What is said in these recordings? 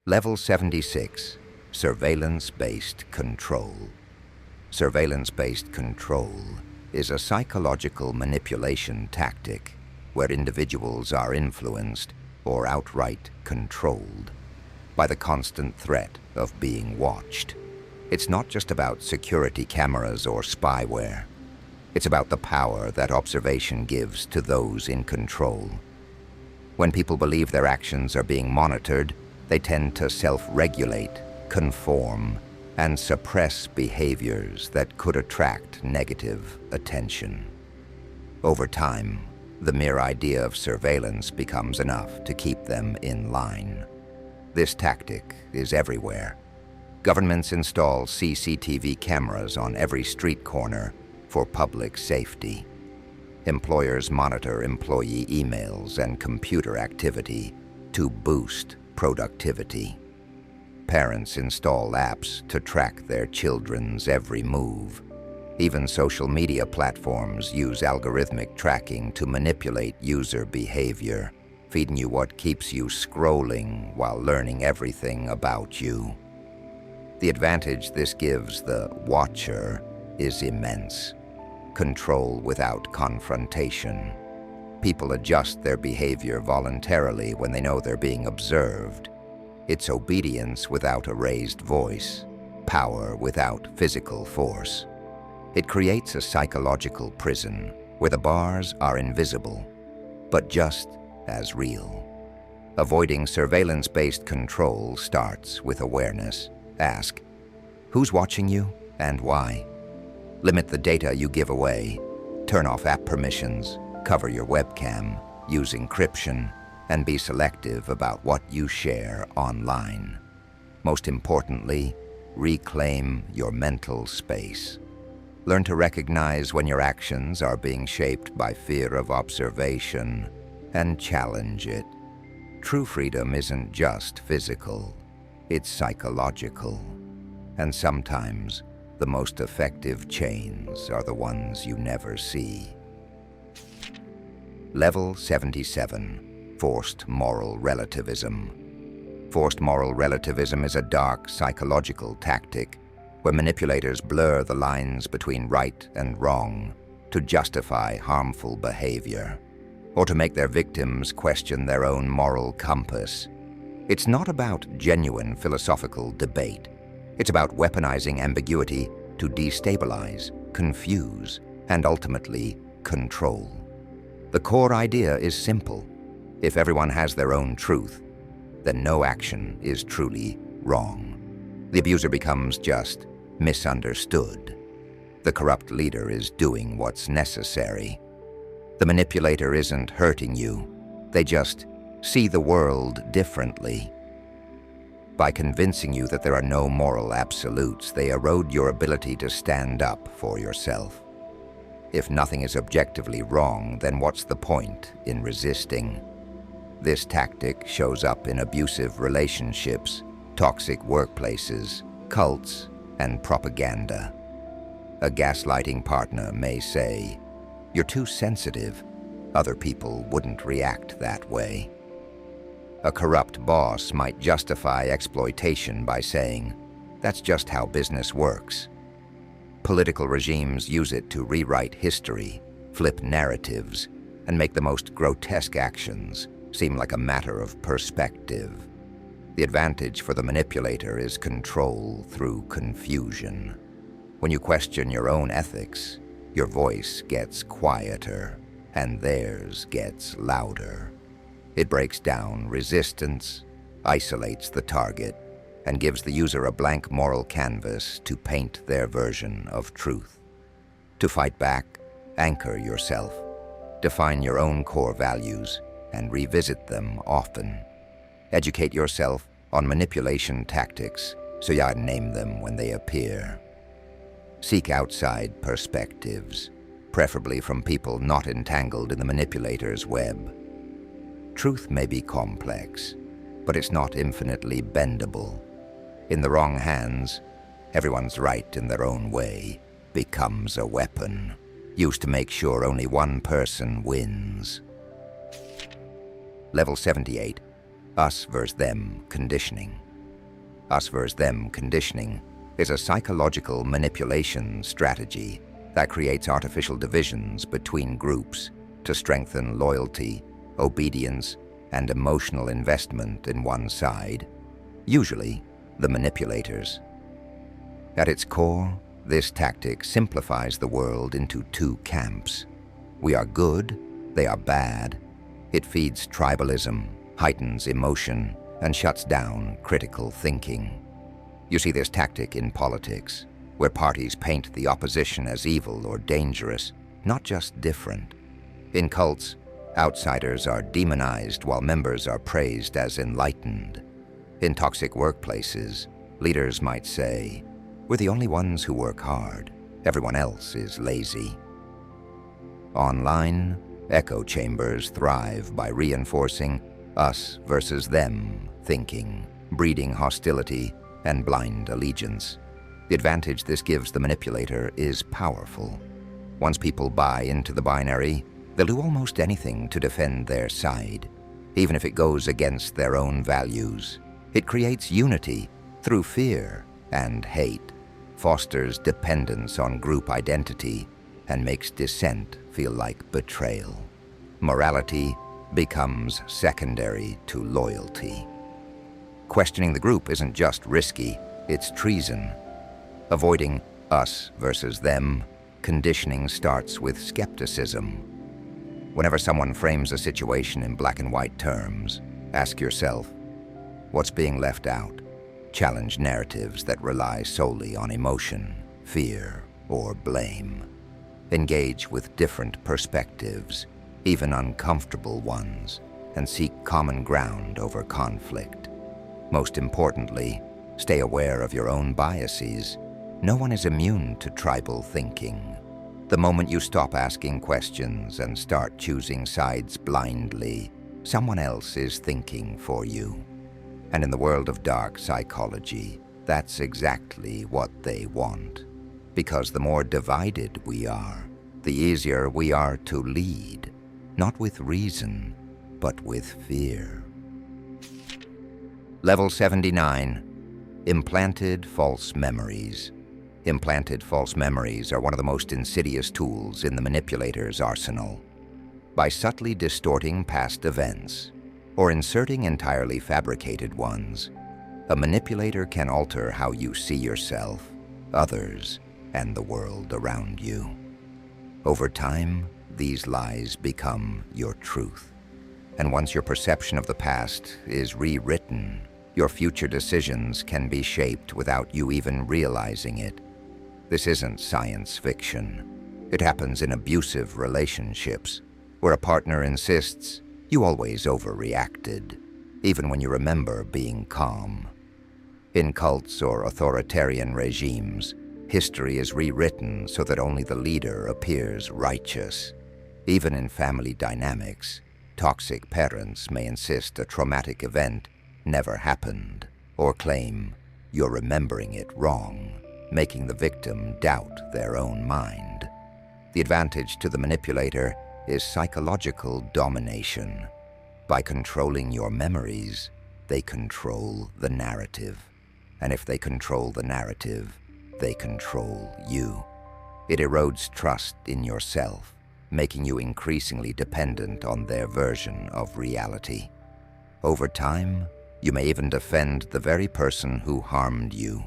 Level 76, Surveillance-Based Control. Surveillance-based control is a psychological manipulation tactic where individuals are influenced or outright controlled by the constant threat of being watched. It's not just about security cameras or spyware. It's about the power that observation gives to those in control. When people believe their actions are being monitored, they tend to self-regulate, conform, and suppress behaviors that could attract negative attention. Over time, the mere idea of surveillance becomes enough to keep them in line. This tactic is everywhere. Governments install CCTV cameras on every street corner for public safety. Employers monitor employee emails and computer activity to boost productivity. Parents install apps to track their children's every move. Even social media platforms use algorithmic tracking to manipulate user behavior, feeding you what keeps you scrolling while learning everything about you. The advantage this gives the watcher is immense. Control without confrontation. People adjust their behavior voluntarily when they know they're being observed. It's obedience without a raised voice, power without physical force. It creates a psychological prison where the bars are invisible, but just as real. Avoiding surveillance-based control starts with awareness. Ask, who's watching you and why? Limit the data you give away. Turn off app permissions. Cover your webcam. Use encryption. And be selective about what you share online. Most importantly, reclaim your mental space. Learn to recognize when your actions are being shaped by fear of observation and challenge it. True freedom isn't just physical, it's psychological. And sometimes, the most effective chains are the ones you never see. Level 77. Forced moral relativism. Forced moral relativism is a dark psychological tactic where manipulators blur the lines between right and wrong to justify harmful behavior or to make their victims question their own moral compass. It's not about genuine philosophical debate. It's about weaponizing ambiguity to destabilize, confuse, and ultimately control. The core idea is simple. If everyone has their own truth, then no action is truly wrong. The abuser becomes just misunderstood. The corrupt leader is doing what's necessary. The manipulator isn't hurting you. They just see the world differently. By convincing you that there are no moral absolutes, they erode your ability to stand up for yourself. If nothing is objectively wrong, then what's the point in resisting? This tactic shows up in abusive relationships, toxic workplaces, cults, and propaganda. A gaslighting partner may say, "You're too sensitive. Other people wouldn't react that way." A corrupt boss might justify exploitation by saying, "That's just how business works." Political regimes use it to rewrite history, flip narratives, and make the most grotesque actions seem like a matter of perspective. The advantage for the manipulator is control through confusion. When you question your own ethics, your voice gets quieter and theirs gets louder. It breaks down resistance, isolates the target, and gives the user a blank moral canvas to paint their version of truth. To fight back, anchor yourself. Define your own core values and revisit them often. Educate yourself on manipulation tactics so you name them when they appear. Seek outside perspectives, preferably from people not entangled in the manipulator's web. Truth may be complex, but it's not infinitely bendable. In the wrong hands, everyone's right in their own way becomes a weapon, used to make sure only one person wins. Level 78, Us versus Them Conditioning. us versus them conditioning, is a psychological manipulation strategy that creates artificial divisions between groups to strengthen loyalty, obedience, and emotional investment in one side, usually the manipulators. At its core, this tactic simplifies the world into two camps. We are good, they are bad. It feeds tribalism, heightens emotion, and shuts down critical thinking. You see this tactic in politics, where parties paint the opposition as evil or dangerous, not just different. In cults, outsiders are demonized while members are praised as enlightened. In toxic workplaces, leaders might say, "We're the only ones who work hard. Everyone else is lazy." Online, echo chambers thrive by reinforcing us versus them thinking, breeding hostility and blind allegiance. The advantage this gives the manipulator is powerful. Once people buy into the binary, they'll do almost anything to defend their side, even if it goes against their own values. It creates unity through fear and hate, fosters dependence on group identity, and makes dissent feel like betrayal. Morality becomes secondary to loyalty. Questioning the group isn't just risky, it's treason. Avoiding us versus them conditioning starts with skepticism. Whenever someone frames a situation in black and white terms, ask yourself, what's being left out? Challenge narratives that rely solely on emotion, fear, or blame. Engage with different perspectives, even uncomfortable ones, and seek common ground over conflict. Most importantly, stay aware of your own biases. No one is immune to tribal thinking. The moment you stop asking questions and start choosing sides blindly, someone else is thinking for you. And in the world of dark psychology, that's exactly what they want. Because the more divided we are, the easier we are to lead, not with reason, but with fear. Level 79, Implanted False Memories. Implanted false memories are one of the most insidious tools in the manipulator's arsenal. By subtly distorting past events, or inserting entirely fabricated ones, a manipulator can alter how you see yourself, others, and the world around you. Over time, these lies become your truth. And once your perception of the past is rewritten, your future decisions can be shaped without you even realizing it. This isn't science fiction. It happens in abusive relationships, where a partner insists you always overreacted, even when you remember being calm. In cults or authoritarian regimes, history is rewritten so that only the leader appears righteous. Even in family dynamics, toxic parents may insist a traumatic event never happened, or claim you're remembering it wrong, making the victim doubt their own mind. The advantage to the manipulator is psychological domination. By controlling your memories, they control the narrative. And if they control the narrative, they control you. It erodes trust in yourself, making you increasingly dependent on their version of reality. Over time, you may even defend the very person who harmed you,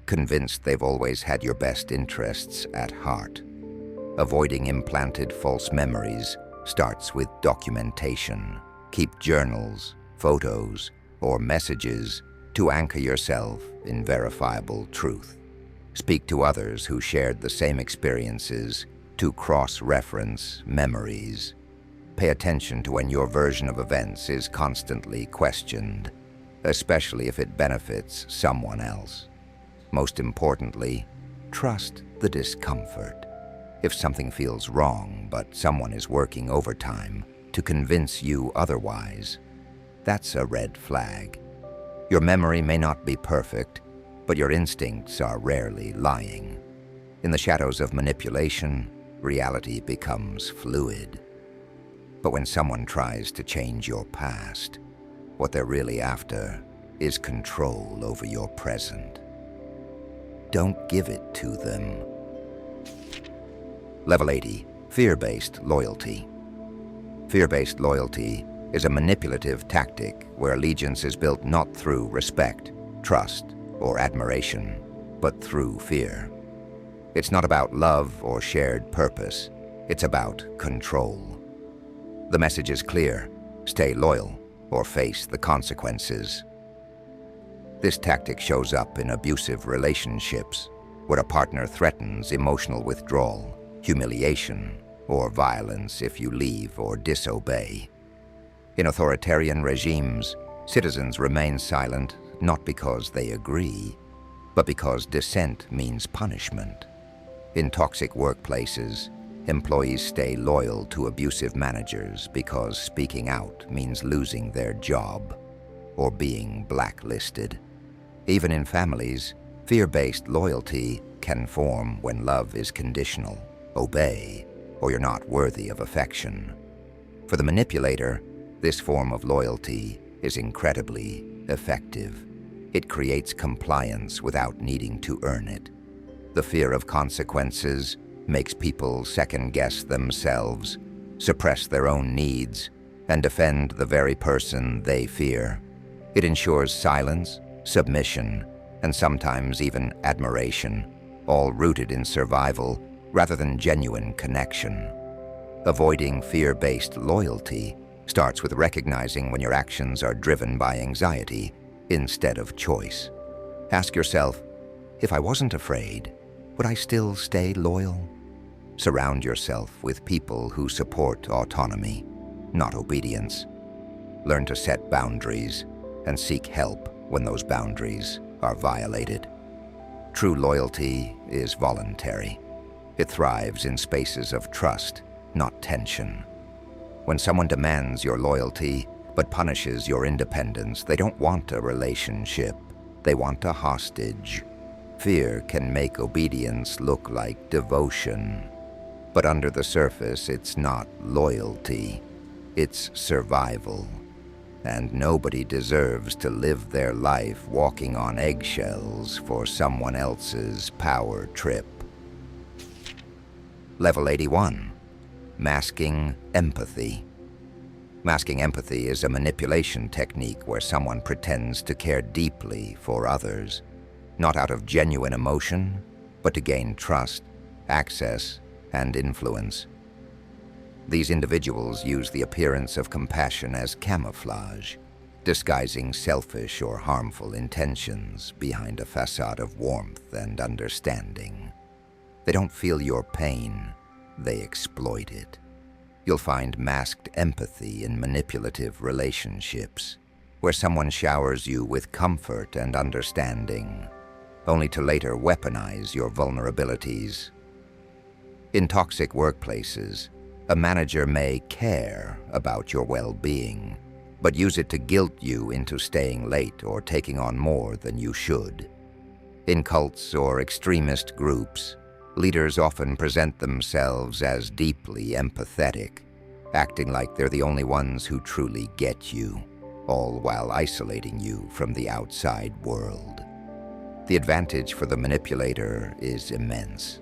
convinced they've always had your best interests at heart. Avoiding implanted false memories starts with documentation. Keep journals, photos, or messages to anchor yourself in verifiable truth. Speak to others who shared the same experiences to cross-reference memories. Pay attention to when your version of events is constantly questioned, especially if it benefits someone else. Most importantly, trust the discomfort. If something feels wrong, but someone is working overtime to convince you otherwise, that's a red flag. Your memory may not be perfect, but your instincts are rarely lying. In the shadows of manipulation, reality becomes fluid. But when someone tries to change your past, what they're really after is control over your present. Don't give it to them. Level 80, fear-based loyalty. Fear-based loyalty is a manipulative tactic where allegiance is built not through respect, trust, or admiration, but through fear. It's not about love or shared purpose. It's about control. The message is clear: stay loyal or face the consequences. This tactic shows up in abusive relationships, where a partner threatens emotional withdrawal, humiliation, or violence if you leave or disobey. In authoritarian regimes, citizens remain silent not because they agree, but because dissent means punishment. In toxic workplaces, employees stay loyal to abusive managers because speaking out means losing their job or being blacklisted. Even in families, fear-based loyalty can form when love is conditional, obey, or you're not worthy of affection. For the manipulator, this form of loyalty is incredibly effective. It creates compliance without needing to earn it. The fear of consequences makes people second-guess themselves, suppress their own needs, and defend the very person they fear. It ensures silence, submission, and sometimes even admiration, all rooted in survival rather than genuine connection. Avoiding fear-based loyalty starts with recognizing when your actions are driven by anxiety instead of choice. Ask yourself, if I wasn't afraid, would I still stay loyal? Surround yourself with people who support autonomy, not obedience. Learn to set boundaries and seek help when those boundaries are violated. True loyalty is voluntary. It thrives in spaces of trust, not tension. When someone demands your loyalty but punishes your independence, they don't want a relationship. They want a hostage. Fear can make obedience look like devotion. But under the surface, it's not loyalty. It's survival. And nobody deserves to live their life walking on eggshells for someone else's power trip. Level 81, masking empathy. Masking empathy is a manipulation technique where someone pretends to care deeply for others, not out of genuine emotion, but to gain trust, access, and influence. These individuals use the appearance of compassion as camouflage, disguising selfish or harmful intentions behind a facade of warmth and understanding. They don't feel your pain, they exploit it. You'll find masked empathy in manipulative relationships, where someone showers you with comfort and understanding, only to later weaponize your vulnerabilities. In toxic workplaces, a manager may care about your well-being, but use it to guilt you into staying late or taking on more than you should. In cults or extremist groups, leaders often present themselves as deeply empathetic, acting like they're the only ones who truly get you, all while isolating you from the outside world. The advantage for the manipulator is immense.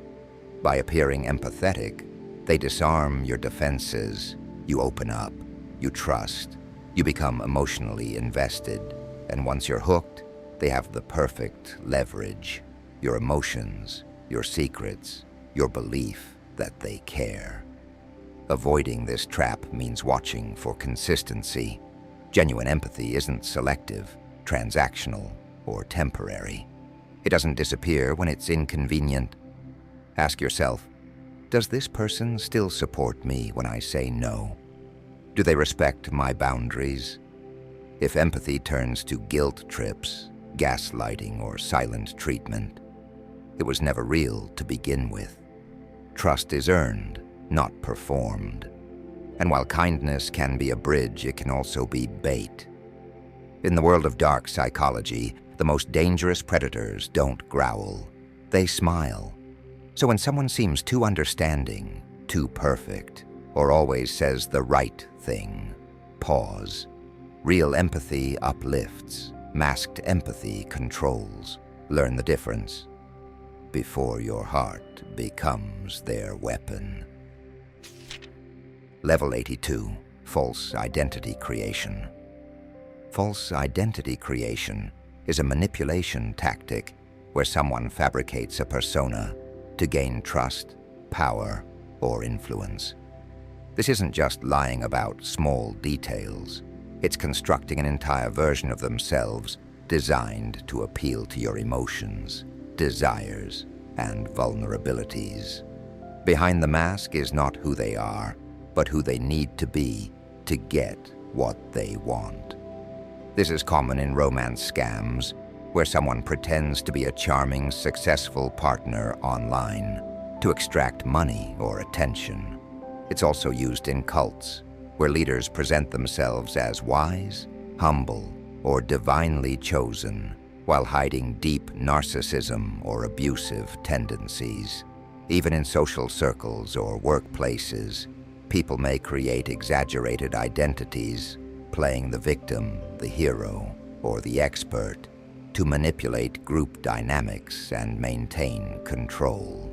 By appearing empathetic, they disarm your defenses, you open up, you trust, you become emotionally invested, and once you're hooked, they have the perfect leverage: your emotions, your secrets, your belief that they care. Avoiding this trap means watching for consistency. Genuine empathy isn't selective, transactional, or temporary. It doesn't disappear when it's inconvenient. Ask yourself, does this person still support me when I say no? Do they respect my boundaries? If empathy turns to guilt trips, gaslighting, or silent treatment, it was never real to begin with. Trust is earned, not performed. And while kindness can be a bridge, it can also be bait. In the world of dark psychology, the most dangerous predators don't growl, they smile. So when someone seems too understanding, too perfect, or always says the right thing, pause. Real empathy uplifts, Masked empathy controls. Learn the difference before your heart becomes their weapon. Level 82, false identity creation. False identity creation is a manipulation tactic where someone fabricates a persona to gain trust, power, or influence. This isn't just lying about small details. It's constructing an entire version of themselves designed to appeal to your emotions, desires, and vulnerabilities. Behind the mask is not who they are, but who they need to be to get what they want. This is common in romance scams, where someone pretends to be a charming, successful partner online to extract money or attention. It's also used in cults, where leaders present themselves as wise, humble, or divinely chosen, while hiding deep narcissism or abusive tendencies. Even in social circles or workplaces, people may create exaggerated identities, playing the victim, the hero, or the expert, to manipulate group dynamics and maintain control.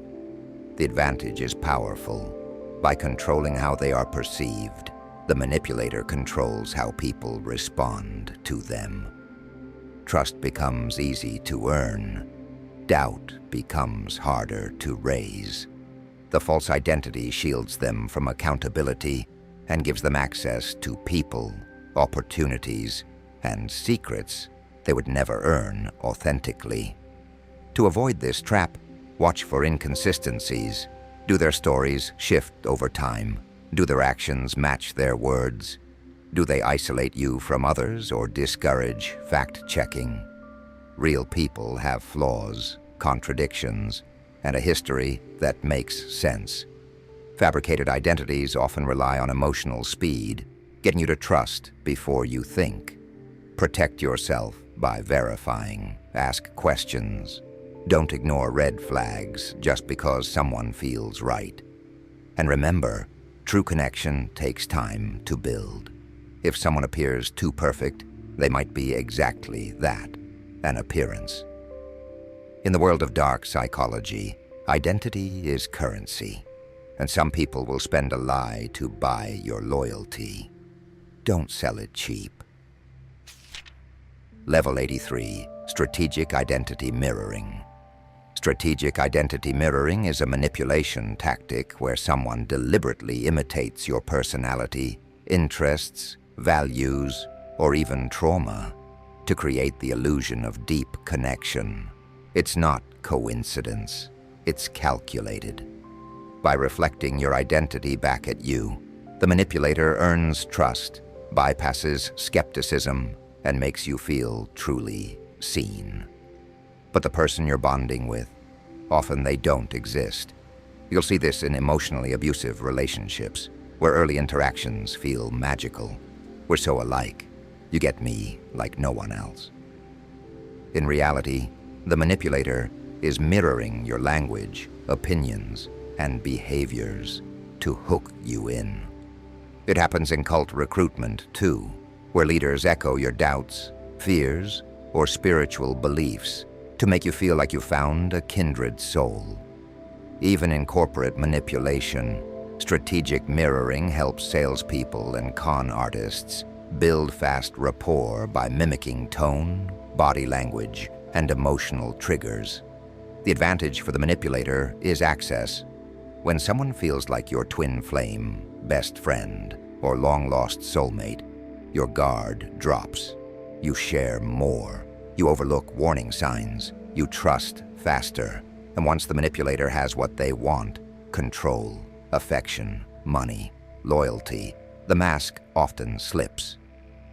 The advantage is powerful. By controlling how they are perceived, the manipulator controls how people respond to them. Trust becomes easy to earn. Doubt becomes harder to raise. The false identity shields them from accountability and gives them access to people, opportunities, and secrets they would never earn authentically. To avoid this trap, watch for inconsistencies. Do their stories shift over time? Do their actions match their words? Do they isolate you from others or discourage fact-checking? Real people have flaws, contradictions, and a history that makes sense. Fabricated identities often rely on emotional speed, getting you to trust before you think. Protect yourself by verifying. Ask questions. Don't ignore red flags just because someone feels right. And remember, true connection takes time to build. If someone appears too perfect, they might be exactly that, an appearance. In the world of dark psychology, identity is currency, and some people will spend a lie to buy your loyalty. Don't sell it cheap. Level 83, strategic identity mirroring. Strategic identity mirroring is a manipulation tactic where someone deliberately imitates your personality, interests, values, or even trauma to create the illusion of deep connection. It's not coincidence, it's calculated. By reflecting your identity back at you, the manipulator earns trust, bypasses skepticism, and makes you feel truly seen. But the person you're bonding with, often they don't exist. You'll see this in emotionally abusive relationships, where early interactions feel magical. We're so alike. You get me like no one else. In reality, the manipulator is mirroring your language, opinions, and behaviors to hook you in. It happens in cult recruitment, too, where leaders echo your doubts, fears, or spiritual beliefs to make you feel like you found a kindred soul. Even in corporate manipulation, strategic mirroring helps salespeople and con artists build fast rapport by mimicking tone, body language, and emotional triggers. The advantage for the manipulator is access. When someone feels like your twin flame, best friend, or long-lost soulmate, your guard drops. You share more. You overlook warning signs. You trust faster. And once the manipulator has what they want, control, affection, money, loyalty, the mask often slips.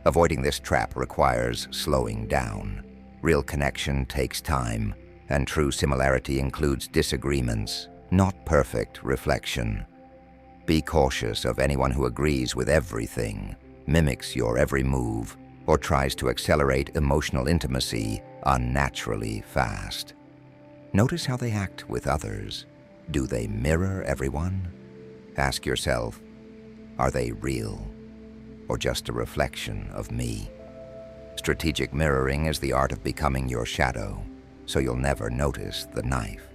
Avoiding this trap requires slowing down. Real connection takes time, and true similarity includes disagreements, not perfect reflection. Be cautious of anyone who agrees with everything, mimics your every move, or tries to accelerate emotional intimacy unnaturally fast. Notice how they act with others. Do they mirror everyone? Ask yourself, are they real, or just a reflection of me? Strategic mirroring is the art of becoming your shadow, so you'll never notice the knife.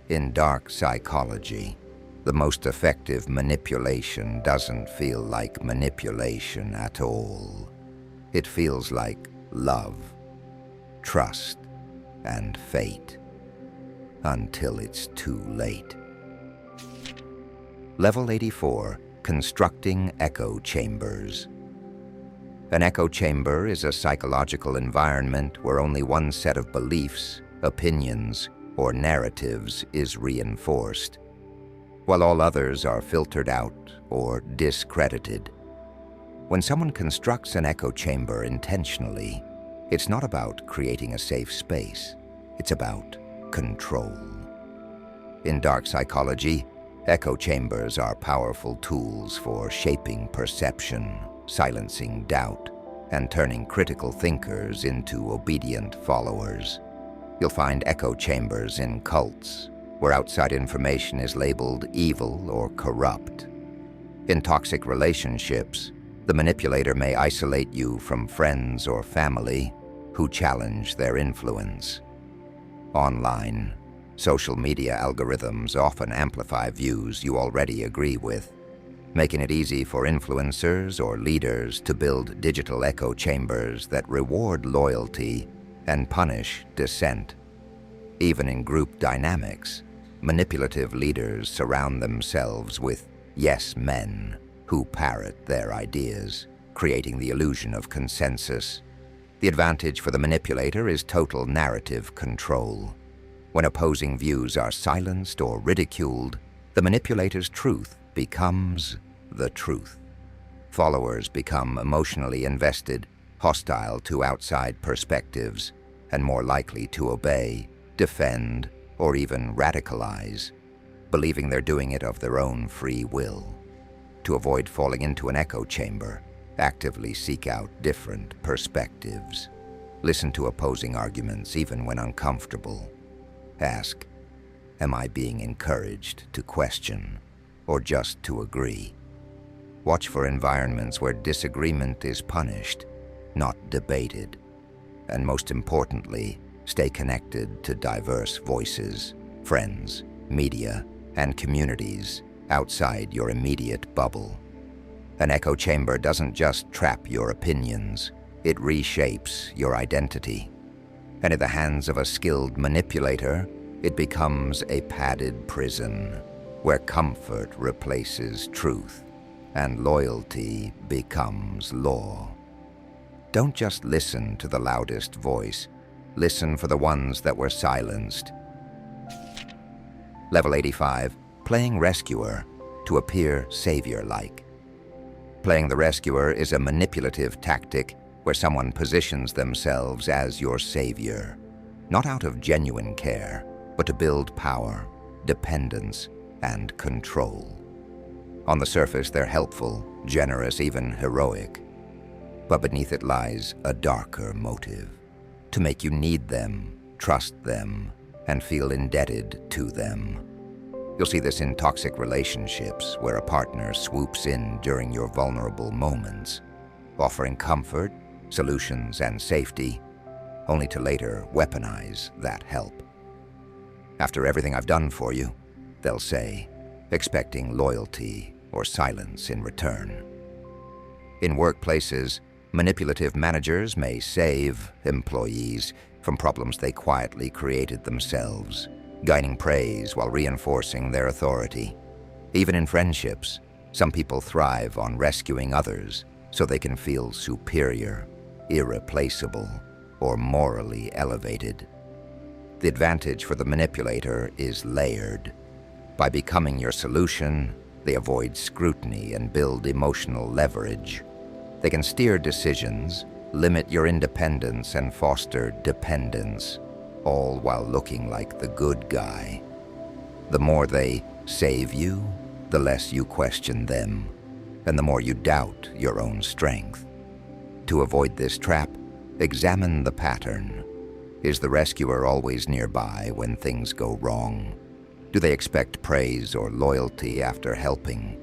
In dark psychology, the most effective manipulation doesn't feel like manipulation at all. It feels like love, trust, and fate, until it's too late. Level 84, Constructing Echo Chambers. An echo chamber is a psychological environment where only one set of beliefs, opinions, or narratives is reinforced, while all others are filtered out or discredited. When someone constructs an echo chamber intentionally, it's not about creating a safe space, it's about control. In dark psychology, echo chambers are powerful tools for shaping perception, silencing doubt, and turning critical thinkers into obedient followers. You'll find echo chambers in cults, where outside information is labeled evil or corrupt. In toxic relationships, the manipulator may isolate you from friends or family who challenge their influence. Online, social media algorithms often amplify views you already agree with, making it easy for influencers or leaders to build digital echo chambers that reward loyalty and punish dissent. Even in group dynamics, manipulative leaders surround themselves with yes men who parrot their ideas, creating the illusion of consensus. The advantage for the manipulator is total narrative control. When opposing views are silenced or ridiculed, the manipulator's truth becomes the truth. Followers become emotionally invested, hostile to outside perspectives, and more likely to obey, defend, or even radicalize, believing they're doing it of their own free will. To avoid falling into an echo chamber, actively seek out different perspectives. Listen to opposing arguments even when uncomfortable. Ask, am I being encouraged to question or just to agree? Watch for environments where disagreement is punished, not debated. And most importantly, stay connected to diverse voices, friends, media, and communities outside your immediate bubble. An echo chamber doesn't just trap your opinions, it reshapes your identity. And in the hands of a skilled manipulator, it becomes a padded prison where comfort replaces truth and loyalty becomes law. Don't just listen to the loudest voice. Listen for the ones that were silenced. Level 85, Playing Rescuer to appear savior-like. Playing the rescuer is a manipulative tactic where someone positions themselves as your savior, not out of genuine care, but to build power, dependence, and control. On the surface, they're helpful, generous, even heroic. But beneath it lies a darker motive, to make you need them, trust them, and feel indebted to them. You'll see this in toxic relationships, where a partner swoops in during your vulnerable moments, offering comfort, solutions, and safety, only to later weaponize that help. After everything I've done for you, they'll say, expecting loyalty or silence in return. In workplaces, manipulative managers may save employees from problems they quietly created themselves, gaining praise while reinforcing their authority. Even in friendships, some people thrive on rescuing others so they can feel superior, irreplaceable, or morally elevated. The advantage for the manipulator is layered. By becoming your solution, they avoid scrutiny and build emotional leverage. They can steer decisions, limit your independence, and foster dependence, all while looking like the good guy. The more they save you, the less you question them, and the more you doubt your own strength. To avoid this trap, examine the pattern. Is the rescuer always nearby when things go wrong? Do they expect praise or loyalty after helping?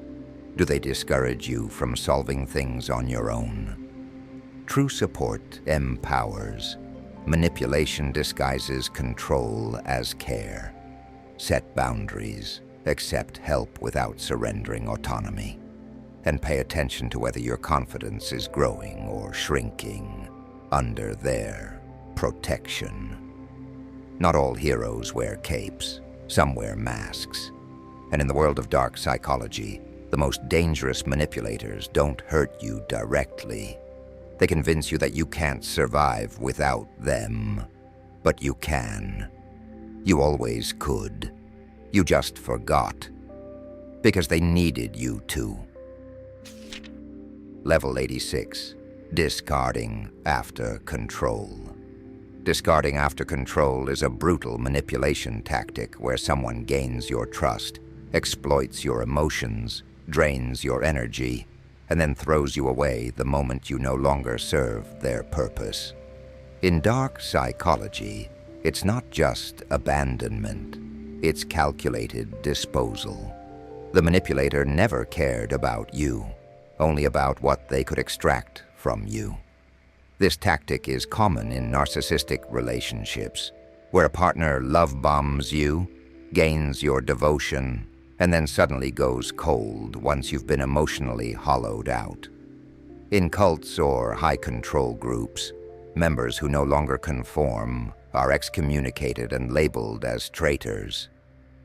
Do they discourage you from solving things on your own? True support empowers. Manipulation disguises control as care. Set boundaries, accept help without surrendering autonomy, and pay attention to whether your confidence is growing or shrinking under their protection. Not all heroes wear capes, some wear masks. And in the world of dark psychology, the most dangerous manipulators don't hurt you directly. They convince you that you can't survive without them. But you can. You always could. You just forgot. Because they needed you to. Level 86. Discarding after control. Discarding after control is a brutal manipulation tactic where someone gains your trust, exploits your emotions, drains your energy, and then throws you away the moment you no longer serve their purpose. In dark psychology, it's not just abandonment, it's calculated disposal. The manipulator never cared about you, only about what they could extract from you. This tactic is common in narcissistic relationships, where a partner love bombs you, gains your devotion, and then suddenly goes cold once you've been emotionally hollowed out. In cults or high-control groups, members who no longer conform are excommunicated and labeled as traitors.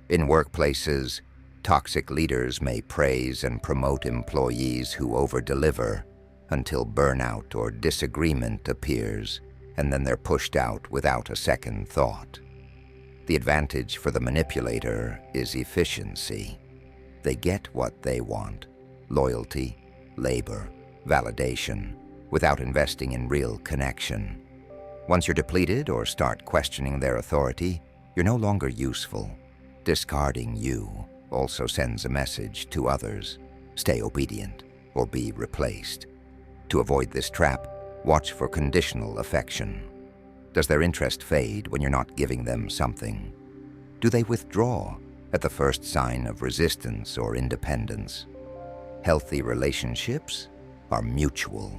In workplaces, toxic leaders may praise and promote employees who over-deliver until burnout or disagreement appears, and then they're pushed out without a second thought. The advantage for the manipulator is efficiency. They get what they want: loyalty, labor, validation, without investing in real connection. Once you're depleted or start questioning their authority, you're no longer useful. Discarding you also sends a message to others: stay obedient or be replaced. To avoid this trap, watch for conditional affection. Does their interest fade when you're not giving them something? Do they withdraw at the first sign of resistance or independence? Healthy relationships are mutual,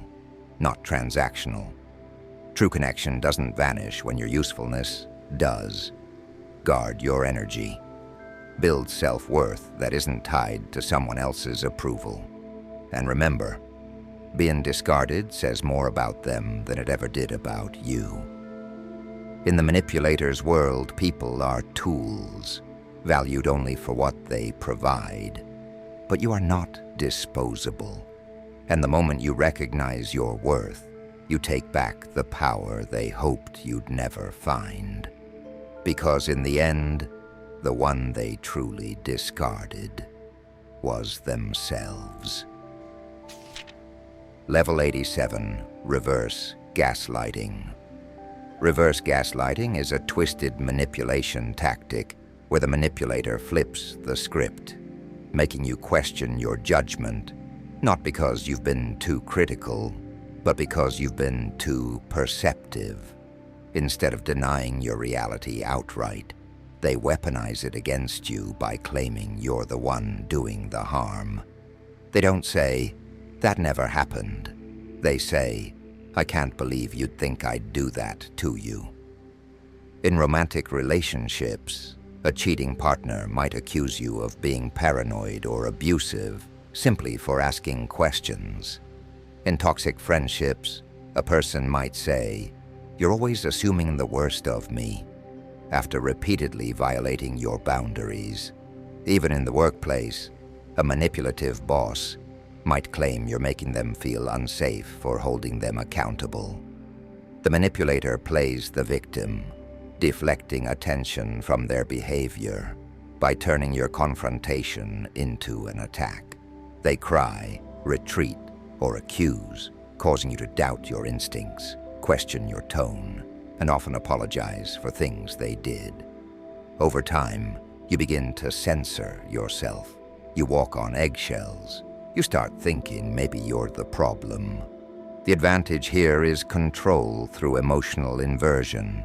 not transactional. True connection doesn't vanish when your usefulness does. Guard your energy. Build self-worth that isn't tied to someone else's approval. And remember, being discarded says more about them than it ever did about you. In the manipulator's world, people are tools, valued only for what they provide. But you are not disposable. And the moment you recognize your worth, you take back the power they hoped you'd never find. Because in the end, the one they truly discarded was themselves. Level 87, Reverse Gaslighting. Reverse gaslighting is a twisted manipulation tactic where the manipulator flips the script, making you question your judgment, not because you've been too critical, but because you've been too perceptive. Instead of denying your reality outright, they weaponize it against you by claiming you're the one doing the harm. They don't say, "That never happened." They say, "I can't believe you'd think I'd do that to you." In romantic relationships, a cheating partner might accuse you of being paranoid or abusive simply for asking questions. In toxic friendships, a person might say, "You're always assuming the worst of me," after repeatedly violating your boundaries. Even in the workplace, a manipulative boss might claim you're making them feel unsafe or holding them accountable. The manipulator plays the victim, deflecting attention from their behavior by turning your confrontation into an attack. They cry, retreat, or accuse, causing you to doubt your instincts, question your tone, and often apologize for things they did. Over time, you begin to censor yourself. You walk on eggshells. You start thinking maybe you're the problem. The advantage here is control through emotional inversion.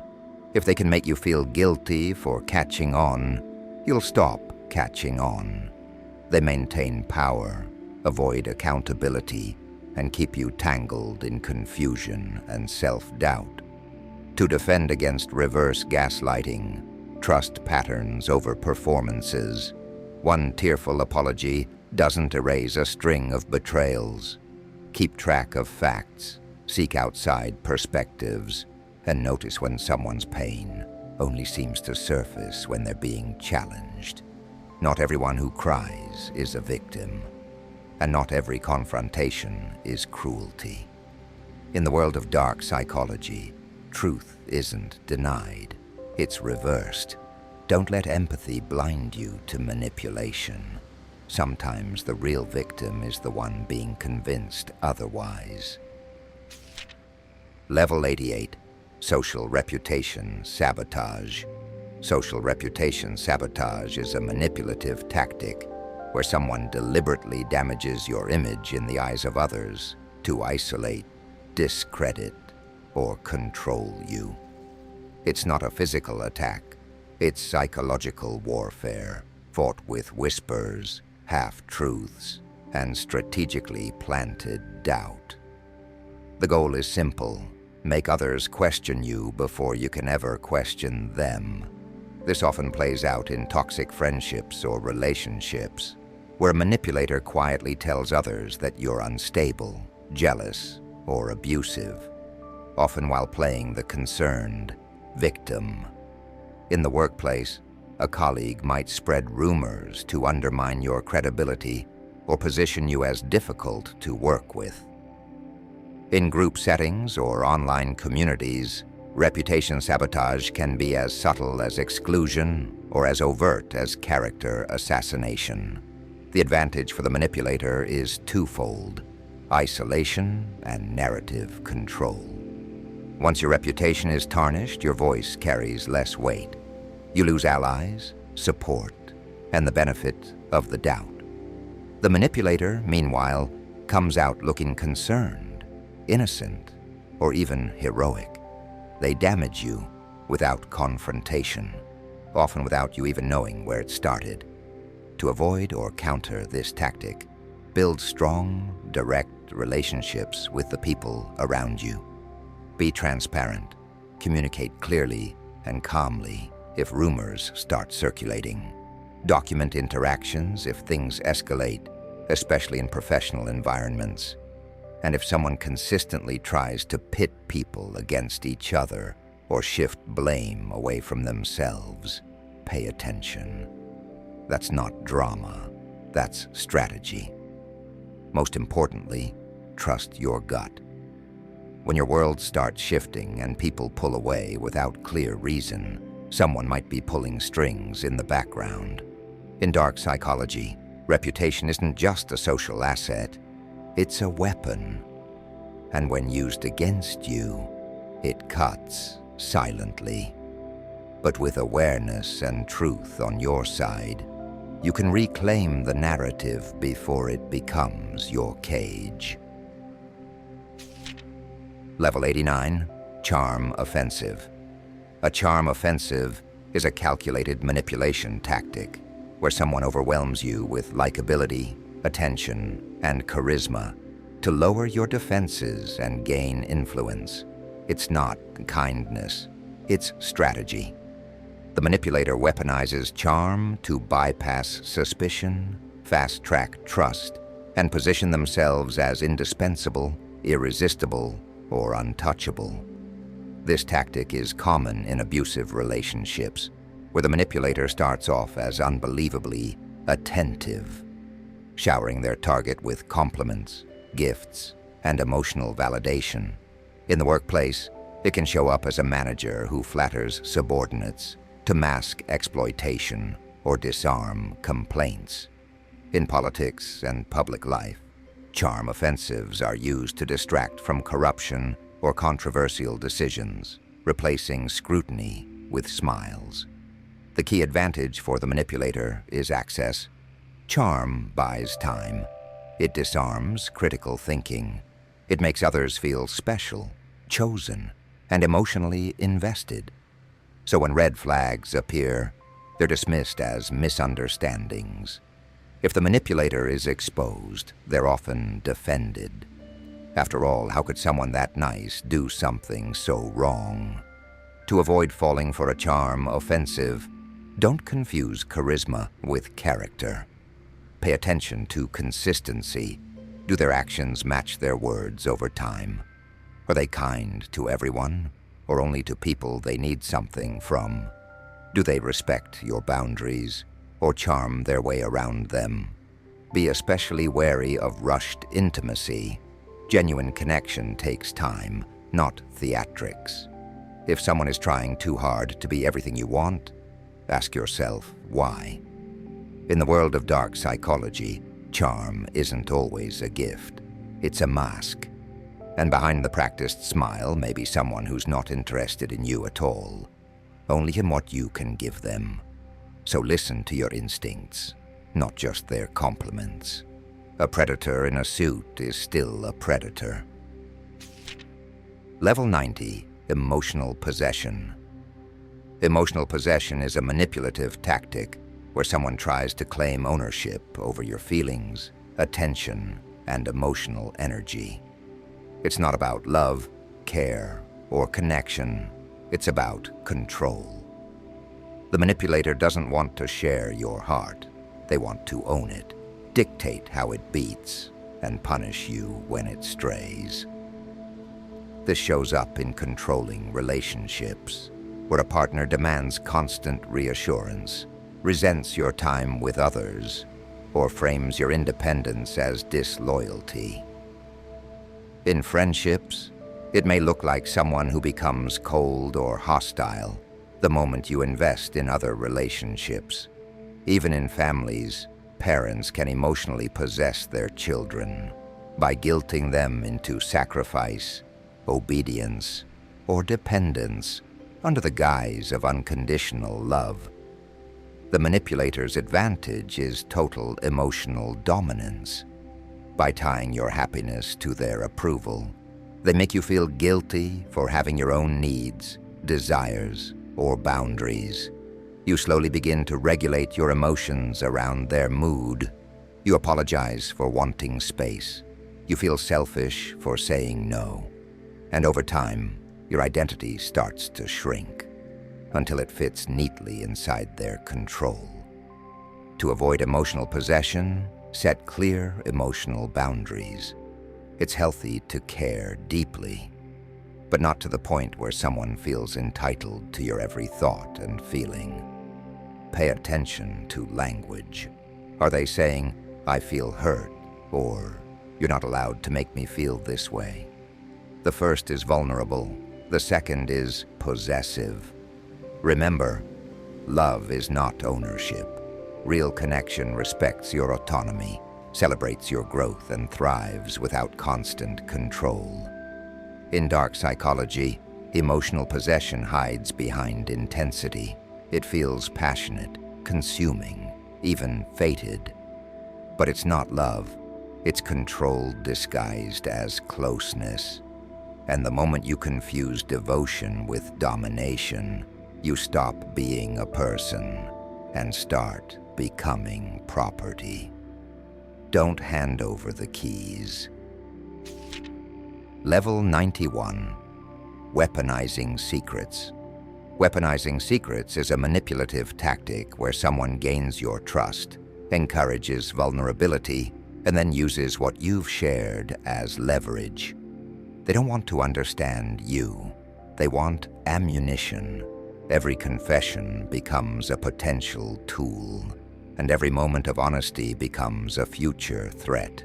If they can make you feel guilty for catching on, you'll stop catching on. They maintain power, avoid accountability, and keep you tangled in confusion and self-doubt. To defend against reverse gaslighting, trust patterns over performances. One tearful apology doesn't erase a string of betrayals. Keep track of facts, seek outside perspectives, and notice when someone's pain only seems to surface when they're being challenged. Not everyone who cries is a victim, and not every confrontation is cruelty. In the world of dark psychology, truth isn't denied, it's reversed. Don't let empathy blind you to manipulation. Sometimes the real victim is the one being convinced otherwise. Level 88, Social Reputation Sabotage. Social reputation sabotage is a manipulative tactic where someone deliberately damages your image in the eyes of others to isolate, discredit, or control you. It's not a physical attack, it's psychological warfare, fought with whispers, half-truths, and strategically planted doubt. The goal is simple: make others question you before you can ever question them. This often plays out in toxic friendships or relationships, where a manipulator quietly tells others that you're unstable, jealous, or abusive, often while playing the concerned victim. In the workplace, a colleague might spread rumors to undermine your credibility or position you as difficult to work with. In group settings or online communities, reputation sabotage can be as subtle as exclusion or as overt as character assassination. The advantage for the manipulator is twofold: isolation and narrative control. Once your reputation is tarnished, your voice carries less weight. You lose allies, support, and the benefit of the doubt. The manipulator, meanwhile, comes out looking concerned, innocent, or even heroic. They damage you without confrontation, often without you even knowing where it started. To avoid or counter this tactic, build strong, direct relationships with the people around you. Be transparent, communicate clearly and calmly if rumors start circulating. Document interactions if things escalate, especially in professional environments. And if someone consistently tries to pit people against each other or shift blame away from themselves, pay attention. That's not drama, that's strategy. Most importantly, trust your gut. When your world starts shifting and people pull away without clear reason, someone might be pulling strings in the background. In dark psychology, reputation isn't just a social asset, it's a weapon. And when used against you, it cuts silently. But with awareness and truth on your side, you can reclaim the narrative before it becomes your cage. Level 89, Charm Offensive. A charm offensive is a calculated manipulation tactic where someone overwhelms you with likability, attention, and charisma to lower your defenses and gain influence. It's not kindness, it's strategy. The manipulator weaponizes charm to bypass suspicion, fast-track trust, and position themselves as indispensable, irresistible, or untouchable. This tactic is common in abusive relationships, where the manipulator starts off as unbelievably attentive, showering their target with compliments, gifts, and emotional validation. In the workplace, it can show up as a manager who flatters subordinates to mask exploitation or disarm complaints. In politics and public life, charm offensives are used to distract from corruption or controversial decisions, replacing scrutiny with smiles. The key advantage for the manipulator is access. Charm buys time. It disarms critical thinking. It makes others feel special, chosen, and emotionally invested. So when red flags appear, they're dismissed as misunderstandings. If the manipulator is exposed, they're often defended. After all, how could someone that nice do something so wrong? To avoid falling for a charm offensive, don't confuse charisma with character. Pay attention to consistency. Do their actions match their words over time? Are they kind to everyone, or only to people they need something from? Do they respect your boundaries, or charm their way around them? Be especially wary of rushed intimacy. Genuine connection takes time, not theatrics. If someone is trying too hard to be everything you want, ask yourself why. In the world of dark psychology, charm isn't always a gift. It's a mask. And behind the practiced smile may be someone who's not interested in you at all, only in what you can give them. So listen to your instincts, not just their compliments. A predator in a suit is still a predator. Level 90, Emotional Possession. Emotional possession is a manipulative tactic where someone tries to claim ownership over your feelings, attention, and emotional energy. It's not about love, care, or connection. It's about control. The manipulator doesn't want to share your heart. They want to own it, dictate how it beats, and punish you when it strays. This shows up in controlling relationships, where a partner demands constant reassurance, resents your time with others, or frames your independence as disloyalty. In friendships, it may look like someone who becomes cold or hostile the moment you invest in other relationships. Even in families, parents can emotionally possess their children by guilting them into sacrifice, obedience, or dependence under the guise of unconditional love. The manipulator's advantage is total emotional dominance. By tying your happiness to their approval, they make you feel guilty for having your own needs, desires, or boundaries. You slowly begin to regulate your emotions around their mood. You apologize for wanting space. You feel selfish for saying no. And over time, your identity starts to shrink until it fits neatly inside their control. To avoid emotional possession, set clear emotional boundaries. It's healthy to care deeply, but not to the point where someone feels entitled to your every thought and feeling. Pay attention to language. Are they saying, "I feel hurt," or "You're not allowed to make me feel this way"? The first is vulnerable. The second is possessive. Remember, love is not ownership. Real connection respects your autonomy, celebrates your growth, and thrives without constant control. In dark psychology, emotional possession hides behind intensity. It feels passionate, consuming, even fated. But it's not love. It's control disguised as closeness. And the moment you confuse devotion with domination, you stop being a person and start becoming property. Don't hand over the keys. Level 91, Weaponizing Secrets. Weaponizing secrets is a manipulative tactic where someone gains your trust, encourages vulnerability, and then uses what you've shared as leverage. They don't want to understand you. They want ammunition. Every confession becomes a potential tool, and every moment of honesty becomes a future threat.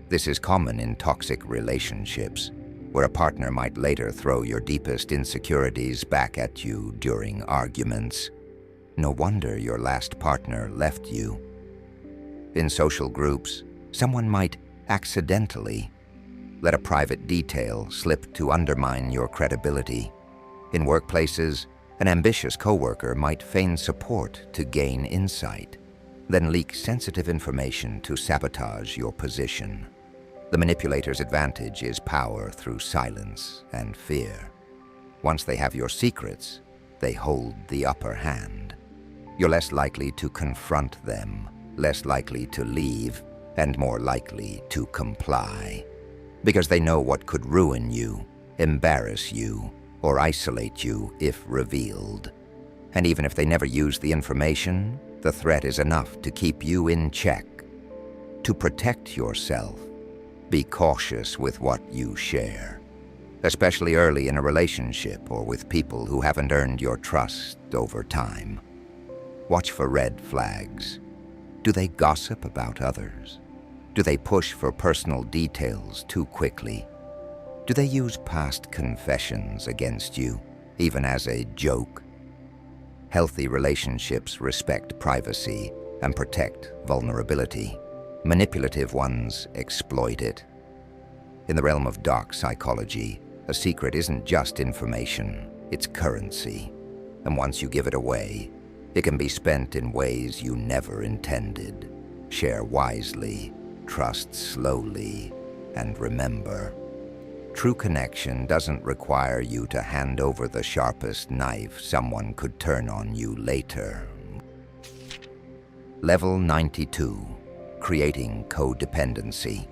This is common in toxic relationships, where a partner might later throw your deepest insecurities back at you during arguments. No wonder your last partner left you. In social groups, someone might accidentally let a private detail slip to undermine your credibility. In workplaces, an ambitious coworker might feign support to gain insight, then leak sensitive information to sabotage your position. The manipulator's advantage is power through silence and fear. Once they have your secrets, they hold the upper hand. You're less likely to confront them, less likely to leave, and more likely to comply. because they know what could ruin you, embarrass you, or isolate you if revealed. And even if they never use the information, the threat is enough to keep you in check. To protect yourself, be cautious with what you share, especially early in a relationship or with people who haven't earned your trust over time. Watch for red flags. Do they gossip about others? Do they push for personal details too quickly? Do they use past confessions against you, even as a joke? Healthy relationships respect privacy and protect vulnerability. Manipulative ones exploit it. In the realm of dark psychology, a secret isn't just information, it's currency. And once you give it away, it can be spent in ways you never intended. Share wisely, trust slowly, and remember, true connection doesn't require you to hand over the sharpest knife someone could turn on you later. Level 92. Creating codependency.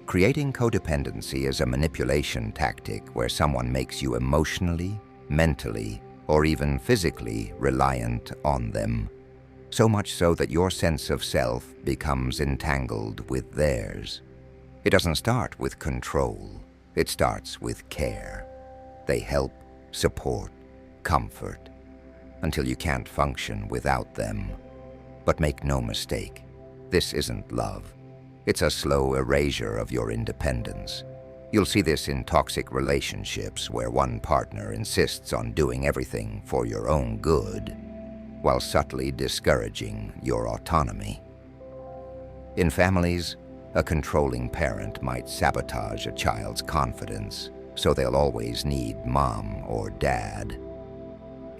Creating codependency is a manipulation tactic where someone makes you emotionally, mentally, or even physically reliant on them, so much so that your sense of self becomes entangled with theirs. It doesn't start with control, it starts with care. They help, support, comfort, until you can't function without them. But make no mistake, this isn't love. It's a slow erasure of your independence. You'll see this in toxic relationships where one partner insists on doing everything for your own good, while subtly discouraging your autonomy. In families, a controlling parent might sabotage a child's confidence, so they'll always need mom or dad.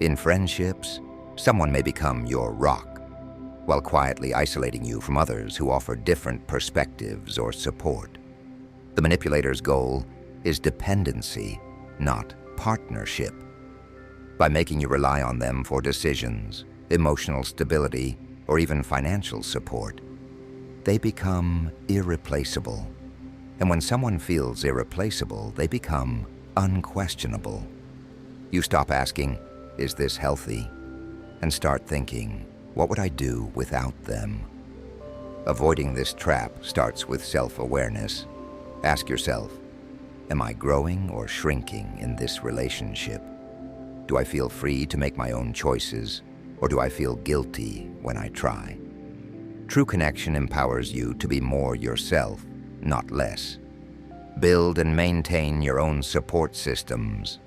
In friendships, someone may become your rock, while quietly isolating you from others who offer different perspectives or support. The manipulator's goal is dependency, not partnership. By making you rely on them for decisions, emotional stability, or even financial support, they become irreplaceable. And when someone feels irreplaceable, they become unquestionable. You stop asking, "Is this healthy?" and start thinking, "What would I do without them?" Avoiding this trap starts with self-awareness. Ask yourself, am I growing or shrinking in this relationship? Do I feel free to make my own choices, or do I feel guilty when I try? True connection empowers you to be more yourself, not less. Build and maintain your own support systems.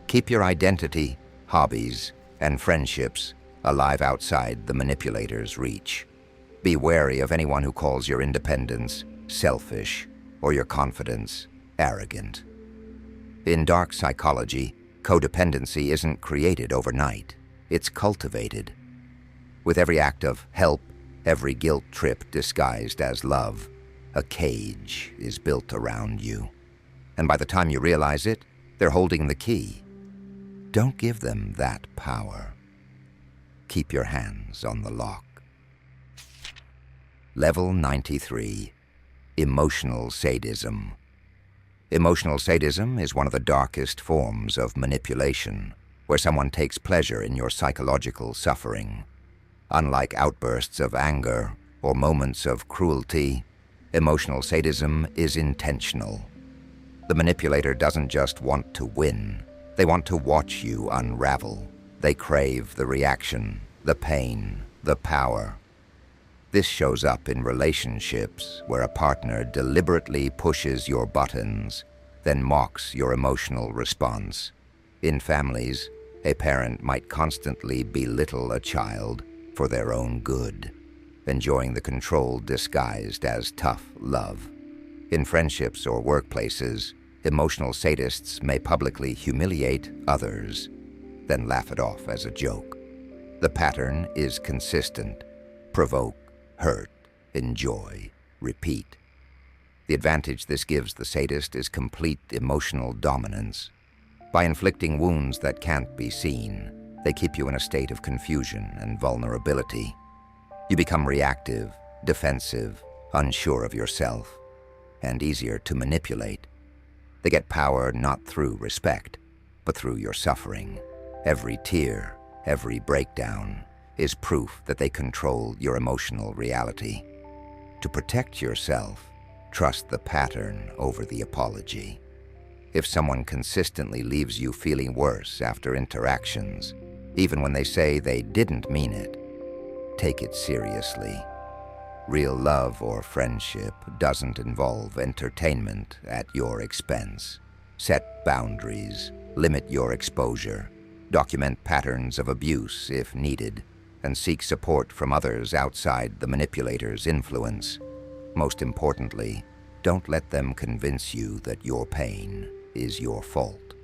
Keep your identity, hobbies, and friendships alive outside the manipulator's reach. Be wary of anyone who calls your independence selfish or your confidence arrogant. In dark psychology, codependency isn't created overnight. It's cultivated. With every act of help, every guilt trip disguised as love, a cage is built around you. And by the time you realize it, they're holding the key. Don't give them that power. Keep your hands on the lock. Level 93. Emotional sadism. Emotional sadism is one of the darkest forms of manipulation, where someone takes pleasure in your psychological suffering. Unlike outbursts of anger or moments of cruelty, emotional sadism is intentional. The manipulator doesn't just want to win, they want to watch you unravel. They crave the reaction, the pain, the power. This shows up in relationships where a partner deliberately pushes your buttons, then mocks your emotional response. In families, a parent might constantly belittle a child for their own good, enjoying the control disguised as tough love. In friendships or workplaces, emotional sadists may publicly humiliate others, then laugh it off as a joke. The pattern is consistent: provoke, hurt, enjoy, repeat. The advantage this gives the sadist is complete emotional dominance. By inflicting wounds that can't be seen, they keep you in a state of confusion and vulnerability. You become reactive, defensive, unsure of yourself. and easier to manipulate. They get power not through respect, but through your suffering. Every tear, every breakdown is proof that they control your emotional reality. To protect yourself, trust the pattern over the apology. If someone consistently leaves you feeling worse after interactions, even when they say they didn't mean it, take it seriously. Real love or friendship doesn't involve entertainment at your expense. Set boundaries, limit your exposure, document patterns of abuse if needed, and seek support from others outside the manipulator's influence. Most importantly, don't let them convince you that your pain is your fault.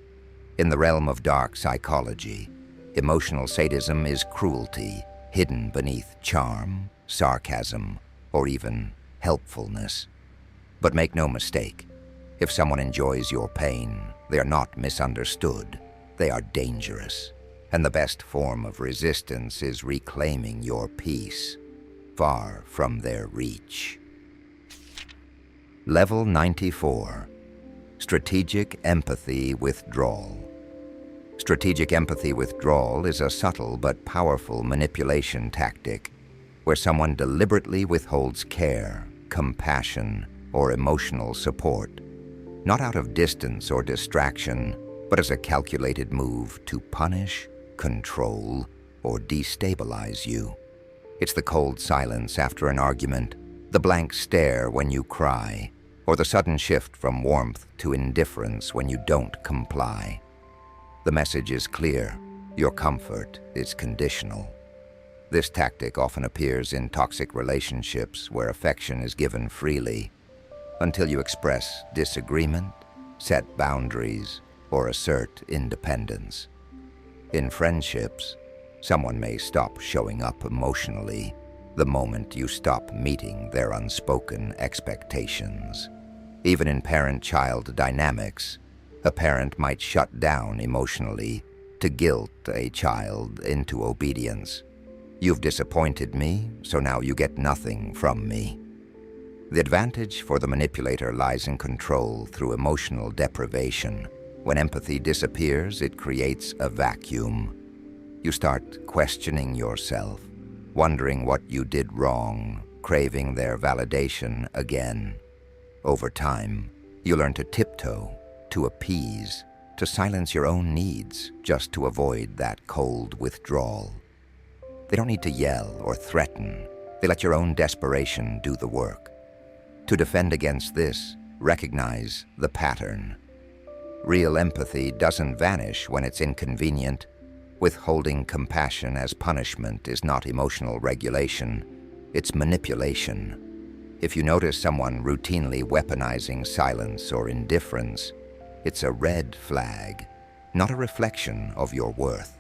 In the realm of dark psychology, emotional sadism is cruelty hidden beneath charm, sarcasm, or even helpfulness. But make no mistake, if someone enjoys your pain, they are not misunderstood. They are dangerous. And the best form of resistance is reclaiming your peace, far from their reach. Level 94. Strategic Empathy Withdrawal. Strategic empathy withdrawal is a subtle but powerful manipulation tactic where someone deliberately withholds care, compassion, or emotional support, not out of distance or distraction, but as a calculated move to punish, control, or destabilize you. It's the cold silence after an argument, the blank stare when you cry, or the sudden shift from warmth to indifference when you don't comply. The message is clear. Your comfort is conditional. This tactic often appears in toxic relationships where affection is given freely until you express disagreement, set boundaries, or assert independence. In friendships, someone may stop showing up emotionally the moment you stop meeting their unspoken expectations. Even in parent-child dynamics, a parent might shut down emotionally to guilt a child into obedience. You've disappointed me, so now you get nothing from me. The advantage for the manipulator lies in control through emotional deprivation. When empathy disappears, it creates a vacuum. You start questioning yourself, wondering what you did wrong, craving their validation again. Over time, you learn to tiptoe, to appease, to silence your own needs just to avoid that cold withdrawal. They don't need to yell or threaten. They let your own desperation do the work. To defend against this, recognize the pattern. Real empathy doesn't vanish when it's inconvenient. Withholding compassion as punishment is not emotional regulation, it's manipulation. If you notice someone routinely weaponizing silence or indifference, it's a red flag, not a reflection of your worth.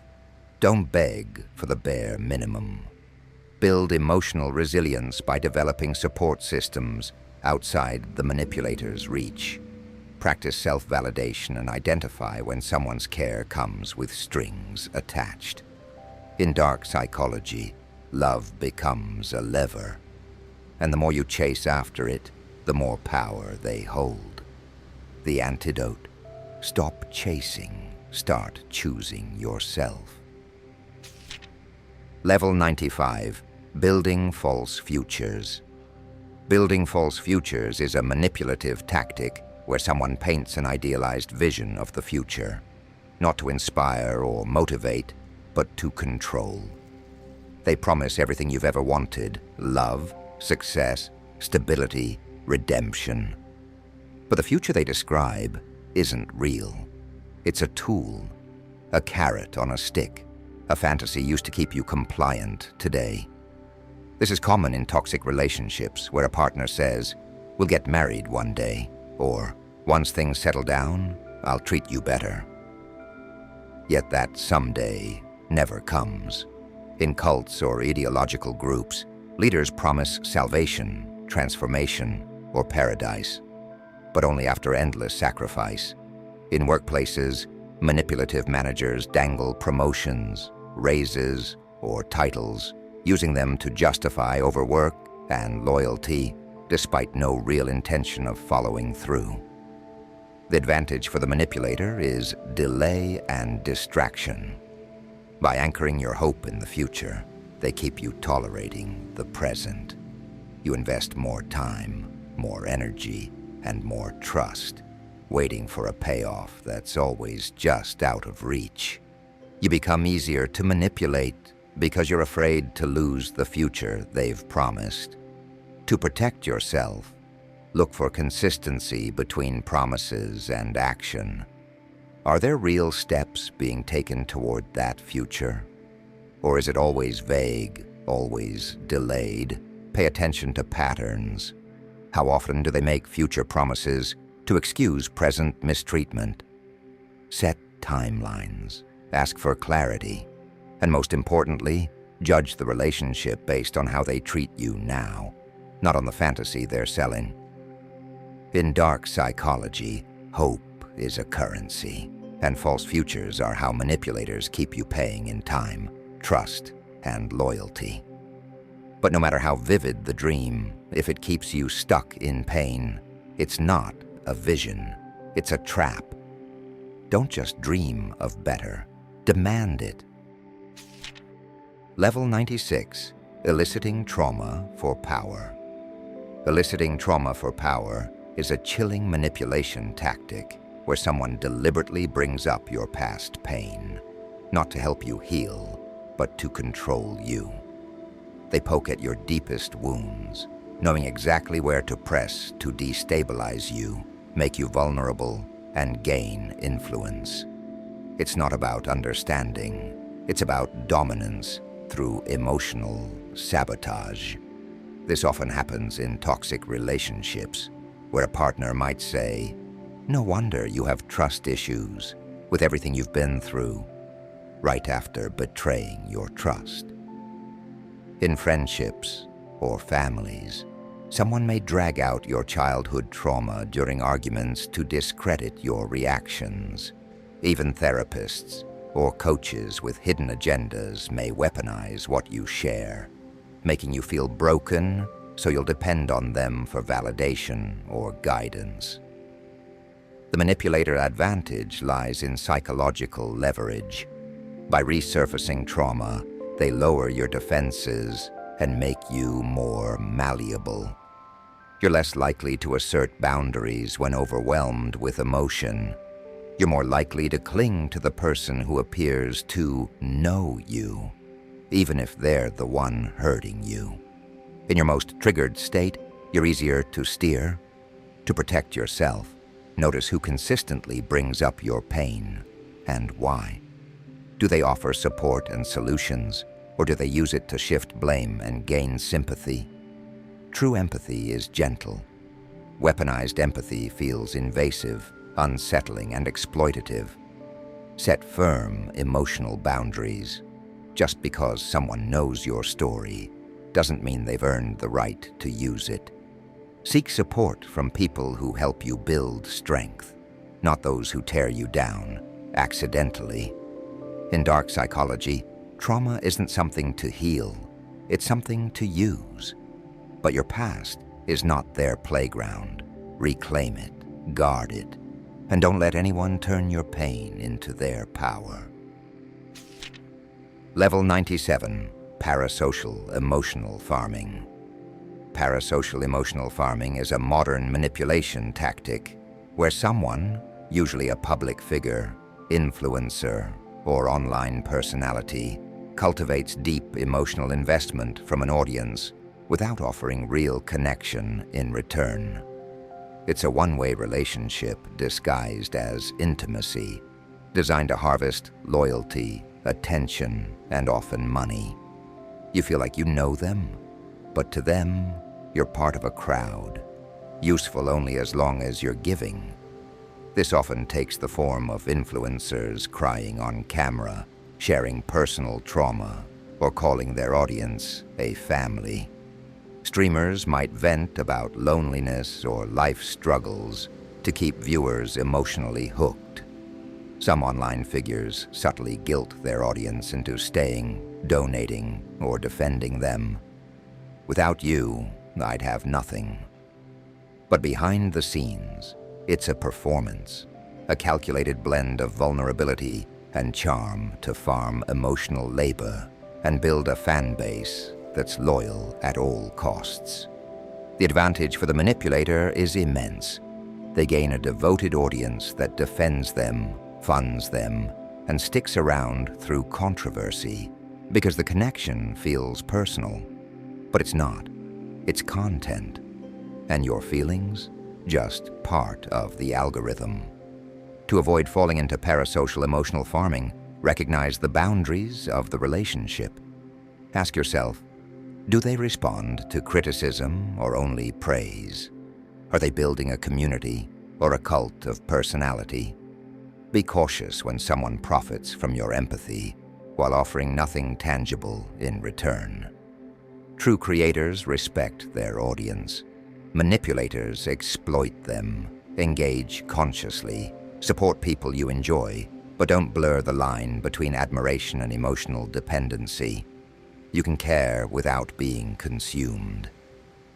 Don't beg for the bare minimum. Build emotional resilience by developing support systems outside the manipulator's reach. Practice self-validation and identify when someone's care comes with strings attached. In dark psychology, love becomes a lever, and the more you chase after it, the more power they hold. The antidote: stop chasing, start choosing yourself. Level 95. Building False Futures. Building false futures is a manipulative tactic where someone paints an idealized vision of the future, not to inspire or motivate, but to control. They promise everything you've ever wanted: love, success, stability, redemption. But the future they describe isn't real. It's a tool, a carrot on a stick, a fantasy used to keep you compliant today. This is common in toxic relationships where a partner says, "We'll get married one day," or "Once things settle down, I'll treat you better." Yet that someday never comes. In cults or ideological groups, leaders promise salvation, transformation, or paradise, but only after endless sacrifice. In workplaces, manipulative managers dangle promotions, raises, or titles, using them to justify overwork and loyalty despite no real intention of following through. The advantage for the manipulator is delay and distraction. By anchoring your hope in the future, they keep you tolerating the present. You invest more time, more energy, and more trust, waiting for a payoff that's always just out of reach. You become easier to manipulate because you're afraid to lose the future they've promised. To protect yourself, look for consistency between promises and action. Are there real steps being taken toward that future? Or is it always vague, always delayed? Pay attention to patterns. How often do they make future promises to excuse present mistreatment? Set timelines, ask for clarity, and most importantly, judge the relationship based on how they treat you now, not on the fantasy they're selling. In dark psychology, hope is a currency, and false futures are how manipulators keep you paying in time, trust, and loyalty. But no matter how vivid the dream, if it keeps you stuck in pain, it's not a vision, it's a trap. Don't just dream of better, demand it. Level 96, Eliciting Trauma for Power. Eliciting trauma for power is a chilling manipulation tactic where someone deliberately brings up your past pain, not to help you heal, but to control you. They poke at your deepest wounds, knowing exactly where to press to destabilize you, make you vulnerable, and gain influence. It's not about understanding, it's about dominance through emotional sabotage. This often happens in toxic relationships, where a partner might say, "No wonder you have trust issues with everything you've been through," right after betraying your trust. In friendships or families, someone may drag out your childhood trauma during arguments to discredit your reactions. Even therapists or coaches with hidden agendas may weaponize what you share, making you feel broken so you'll depend on them for validation or guidance. The manipulator advantage lies in psychological leverage. By resurfacing trauma, they lower your defenses and make you more malleable. You're less likely to assert boundaries when overwhelmed with emotion. You're more likely to cling to the person who appears to know you, even if they're the one hurting you. In your most triggered state, you're easier to steer. To protect yourself, notice who consistently brings up your pain and why. Do they offer support and solutions, or do they use it to shift blame and gain sympathy? True empathy is gentle. Weaponized empathy feels invasive, unsettling, and exploitative. Set firm emotional boundaries. Just because someone knows your story doesn't mean they've earned the right to use it. Seek support from people who help you build strength, not those who tear you down accidentally. In dark psychology, trauma isn't something to heal, it's something to use. But your past is not their playground. Reclaim it, guard it, and don't let anyone turn your pain into their power. Level 97, Parasocial Emotional Farming. Parasocial emotional farming is a modern manipulation tactic where someone, usually a public figure, influencer, or online personality, cultivates deep emotional investment from an audience without offering real connection in return. It's a one-way relationship disguised as intimacy, designed to harvest loyalty, attention, and often money. You feel like you know them, but to them, you're part of a crowd, useful only as long as you're giving. This often takes the form of influencers crying on camera, sharing personal trauma, or calling their audience a family. Streamers might vent about loneliness or life struggles to keep viewers emotionally hooked. Some online figures subtly guilt their audience into staying, donating, or defending them. Without you, I'd have nothing, But behind the scenes, it's a performance, a calculated blend of vulnerability and charm to farm emotional labor and build a fan base that's loyal at all costs. The advantage for the manipulator is immense. They gain a devoted audience that defends them, funds them, and sticks around through controversy because the connection feels personal. But it's not. It's content. And your feelings? Just part of the algorithm. To avoid falling into parasocial emotional farming, recognize the boundaries of the relationship. Ask yourself, do they respond to criticism or only praise? Are they building a community or a cult of personality? Be cautious when someone profits from your empathy while offering nothing tangible in return. True creators respect their audience. Manipulators exploit them, engage consciously, support people you enjoy, but don't blur the line between admiration and emotional dependency. You can care without being consumed.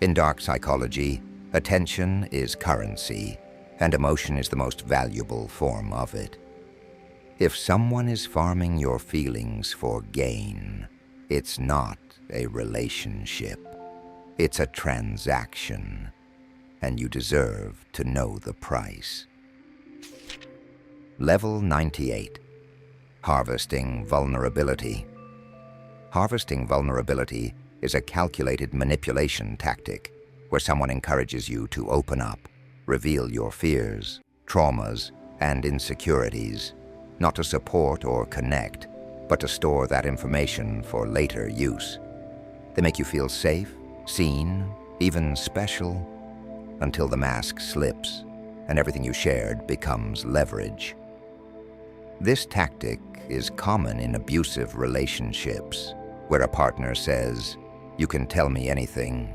In dark psychology, attention is currency, and emotion is the most valuable form of it. If someone is farming your feelings for gain, it's not a relationship. It's a transaction, and you deserve to know the price. Level 98. Harvesting vulnerability. Harvesting vulnerability is a calculated manipulation tactic where someone encourages you to open up, reveal your fears, traumas, and insecurities, not to support or connect, but to store that information for later use. They make you feel safe, seen, even special, until the mask slips and everything you shared becomes leverage. This tactic is common in abusive relationships, where a partner says, "You can tell me anything,"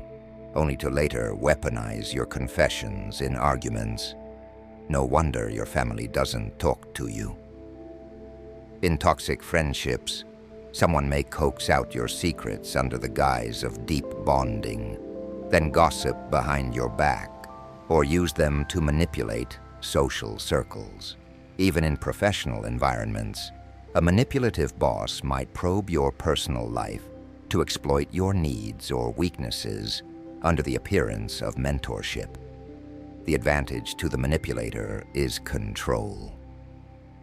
only to later weaponize your confessions in arguments. No wonder your family doesn't talk to you. In toxic friendships, someone may coax out your secrets under the guise of deep bonding, then gossip behind your back, or use them to manipulate social circles. Even in professional environments, a manipulative boss might probe your personal life to exploit your needs or weaknesses under the appearance of mentorship. The advantage to the manipulator is control.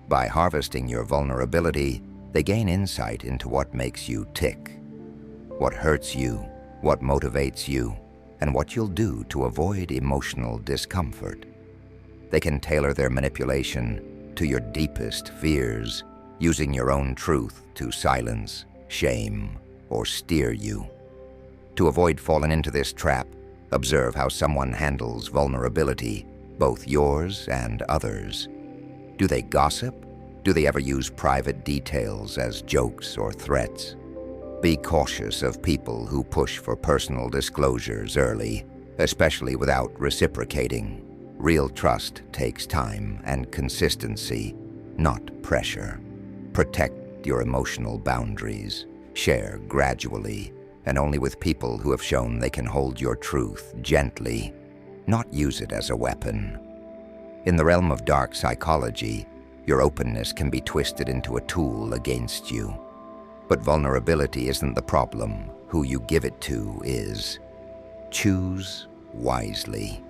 By harvesting your vulnerability, they gain insight into what makes you tick, what hurts you, what motivates you, and what you'll do to avoid emotional discomfort. They can tailor their manipulation to your deepest fears, using your own truth to silence, shame, or steer you. To avoid falling into this trap, observe how someone handles vulnerability, both yours and others. Do they gossip? Do they ever use private details as jokes or threats? Be cautious of people who push for personal disclosures early, especially without reciprocating. Real trust takes time and consistency, not pressure. Protect your emotional boundaries. Share gradually, and only with people who have shown they can hold your truth gently, not use it as a weapon. In the realm of dark psychology, your openness can be twisted into a tool against you. But vulnerability isn't the problem. Who you give it to is. Choose wisely.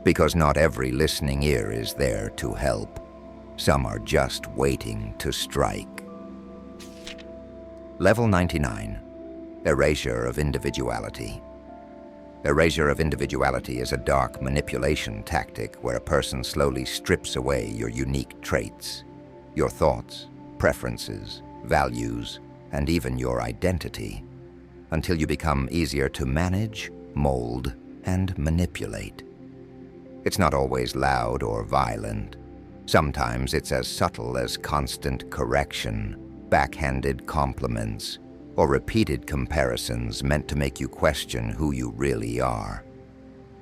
Because not every listening ear is there to help. Some are just waiting to strike. Level 99. Erasure of Individuality. Erasure of individuality is a dark manipulation tactic where a person slowly strips away your unique traits, your thoughts, preferences, values, and even your identity, until you become easier to manage, mold, and manipulate. It's not always loud or violent. Sometimes it's as subtle as constant correction, backhanded compliments, or repeated comparisons meant to make you question who you really are.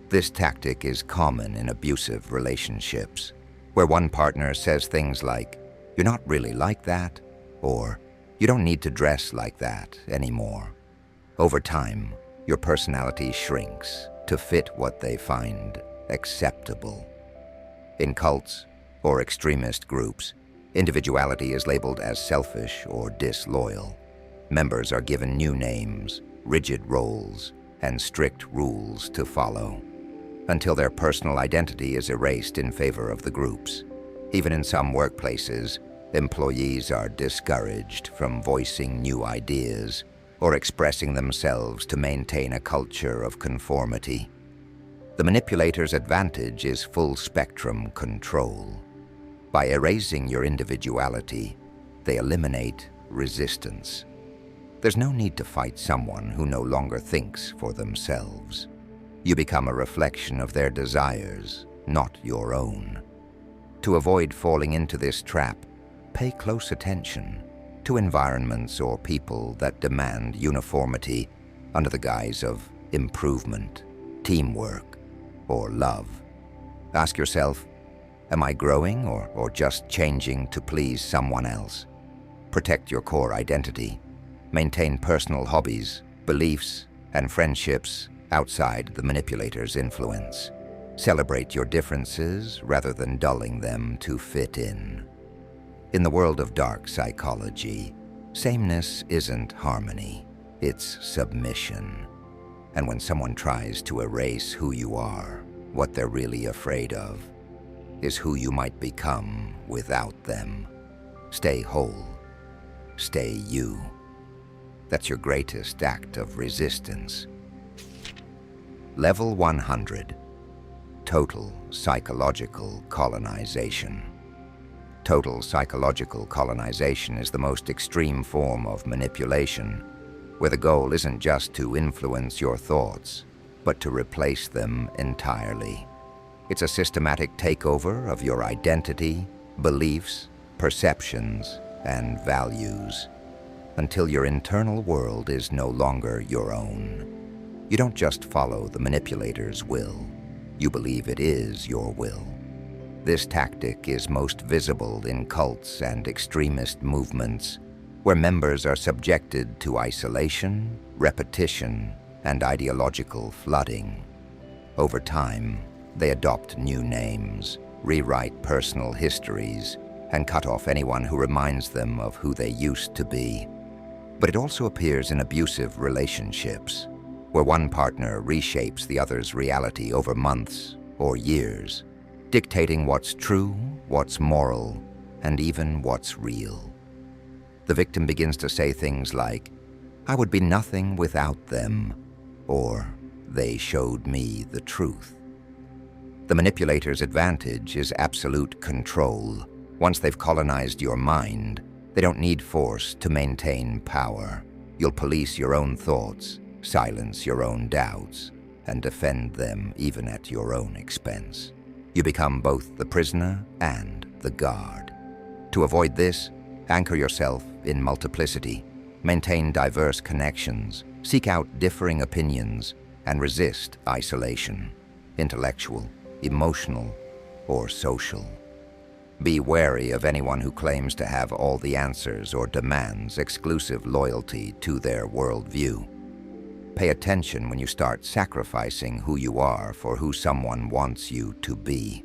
This tactic is common in abusive relationships, where one partner says things like, "You're not really like that," or "You don't need to dress like that anymore." Over time, your personality shrinks to fit what they find acceptable. In cults or extremist groups, individuality is labeled as selfish or disloyal. Members are given new names, rigid roles, and strict rules to follow, until their personal identity is erased in favor of the group's. Even in some workplaces, employees are discouraged from voicing new ideas or expressing themselves to maintain a culture of conformity. The manipulator's advantage is full-spectrum control. By erasing your individuality, they eliminate resistance. There's no need to fight someone who no longer thinks for themselves. You become a reflection of their desires, not your own. To avoid falling into this trap, pay close attention to environments or people that demand uniformity under the guise of improvement, teamwork, or love. Ask yourself, am I growing or just changing to please someone else? Protect your core identity. Maintain personal hobbies, beliefs, and friendships outside the manipulator's influence. Celebrate your differences rather than dulling them to fit in. In the world of dark psychology, sameness isn't harmony, it's submission. And when someone tries to erase who you are, what they're really afraid of is who you might become without them. Stay whole. Stay you. That's your greatest act of resistance. Level 100. Total psychological colonization. Total psychological colonization is the most extreme form of manipulation, where the goal isn't just to influence your thoughts, but to replace them entirely. It's a systematic takeover of your identity, beliefs, perceptions, and values, until your internal world is no longer your own. You don't just follow the manipulator's will, you believe it is your will. This tactic is most visible in cults and extremist movements, where members are subjected to isolation, repetition, and ideological flooding. Over time, they adopt new names, rewrite personal histories, and cut off anyone who reminds them of who they used to be. But it also appears in abusive relationships, where one partner reshapes the other's reality over months or years, dictating what's true, what's moral, and even what's real. The victim begins to say things like, "I would be nothing without them," or "they showed me the truth." The manipulator's advantage is absolute control. Once they've colonized your mind, they don't need force to maintain power. You'll police your own thoughts, silence your own doubts, and defend them even at your own expense. You become both the prisoner and the guard. To avoid this, anchor yourself in multiplicity, maintain diverse connections, seek out differing opinions, and resist isolation, intellectual, emotional, or social. Be wary of anyone who claims to have all the answers or demands exclusive loyalty to their worldview. Pay attention when you start sacrificing who you are for who someone wants you to be.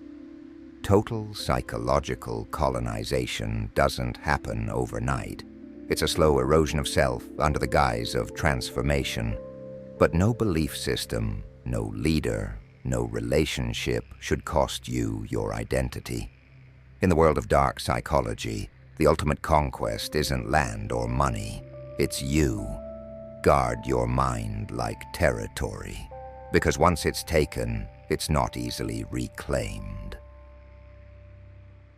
Total psychological colonization doesn't happen overnight. It's a slow erosion of self under the guise of transformation. But no belief system, no leader, no relationship should cost you your identity. In the world of dark psychology, the ultimate conquest isn't land or money, it's you. Guard your mind like territory, because once it's taken, it's not easily reclaimed.